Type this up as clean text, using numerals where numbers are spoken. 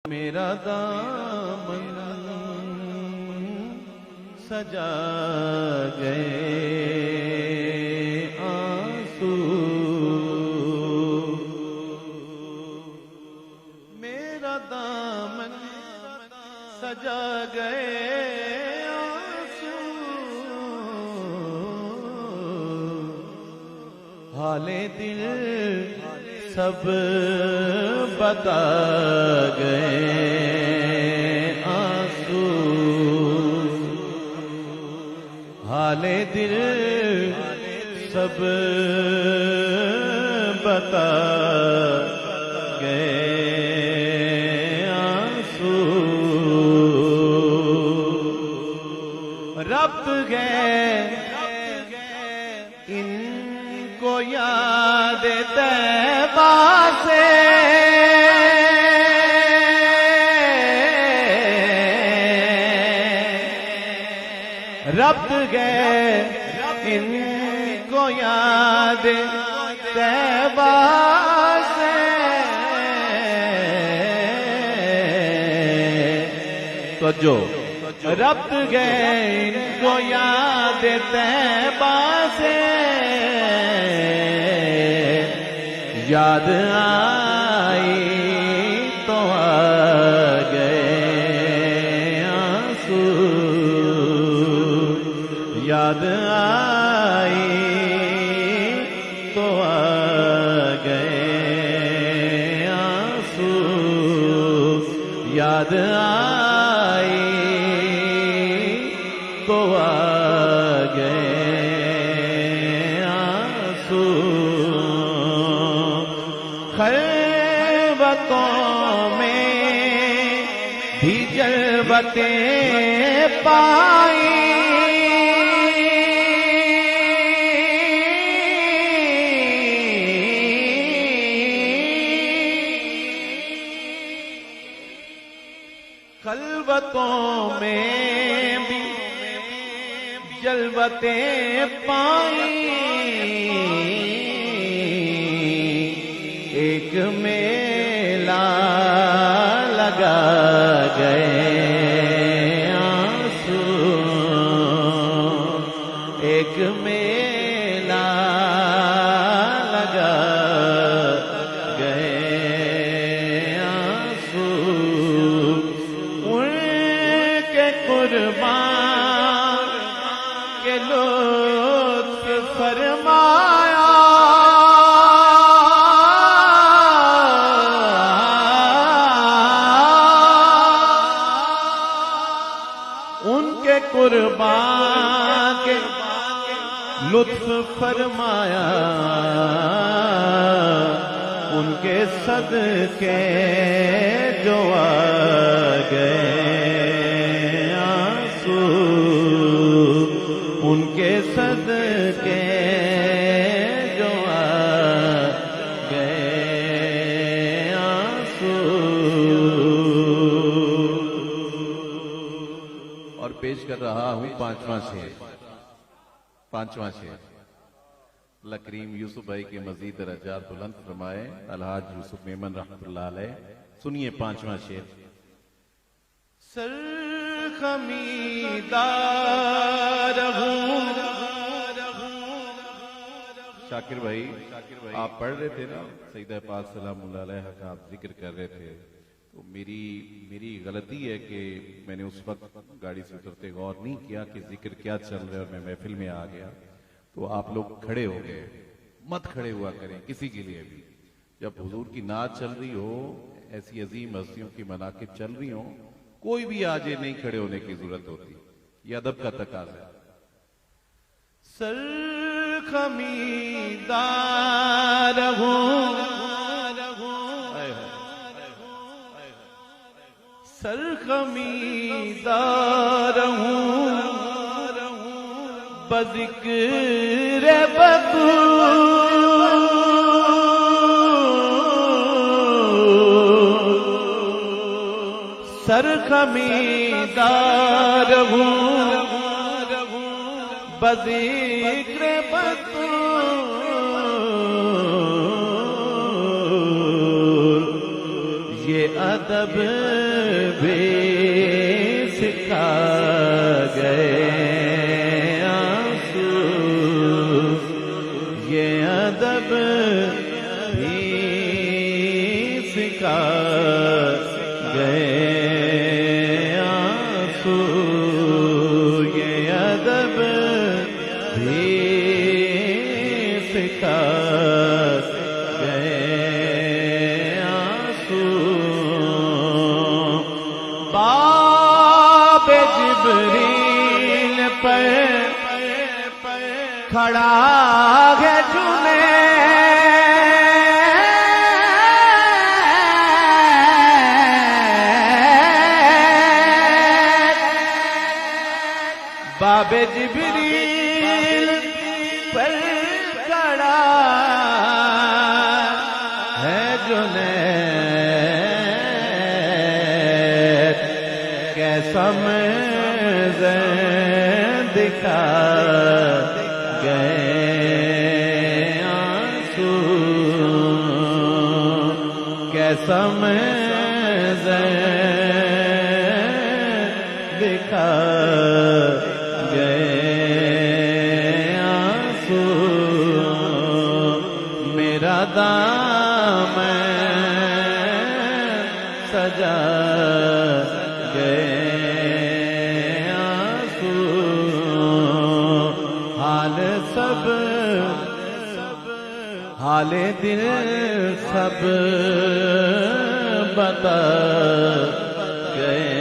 मेरा दामन सजा गए आंसू, मेरा दामन सजा गए आंसू, हाले दिल सब बता गए आंसू, हाले दिल सब बता गए आंसू, रब्त गए इनको याद तैबा से, रब्त गए इनको याद तैबा से, तो जो रब्त गए इनको याद तैबा से, याद आई तो आ गए आंसू, याद आई तो आ गए आंसू, याद आई तो आ गए आंसू, खलवतों में भी जलवतें पाई, खलवतों में भी जलवतें पाई, एक मेला लगा गए आंसू, एक मेला लगा गए आंसू, उनके कुर्बान के लुत्फ फरमाया, उनके कुर्बान के लुत्फ फरमाया, उनके सदके जो आ गए आंसू, उनके सदके जो आ गए आंसू। और पेश कर रहा हूं पांचवा शेर। अल्लाह करीम यूसुफ भाई के मजीद दरजात बुलंद फरमाए। अलहाज यूसुफ मेमन रहमतुल्लाह अलैह। सुनिए पांचवा शेर। सरखमीदार हूं। शाकिर भाई आप पढ़ रहे थे ना, सईदा पाक सलामुल्लाह अलैह का आप जिक्र कर रहे थे, तो मेरी गलती है कि मैंने उस वक्त गाड़ी से उतरते गौर नहीं किया कि जिक्र क्या चल रहा है और मैं महफिल में आ गया। तो आप लोग खड़े हो गए, मत खड़े हुआ करें किसी के लिए भी। जब हुजूर की नात चल रही हो, ऐसी अजीम हस्तियों की मनाकिब चल रही हो, कोई भी आज नहीं खड़े होने की जरूरत होती, ये अदब का तकाज़ा है। सरखमीदार हूं, सरखमीदार हूं, बज़िक्र बतूल, सरखमीदार हूं, बज़िक्र बतूल, ये अदब भी सिखा गए आंसू, ये अदब भी सिखा गए आंसू, ये अदब भी सिखा गए आंसू। बाबे जिब्रील पर खड़ा है जुनैद, बाबे जिब्रील पर खड़ा है जुनैद, कैसा मंज़र दिखा गए आंसू, कैसा मंज़र दिखा गए आंसू। मेरा दामन सजा गए आंसू, हाल सब हाले दिल सब बता गए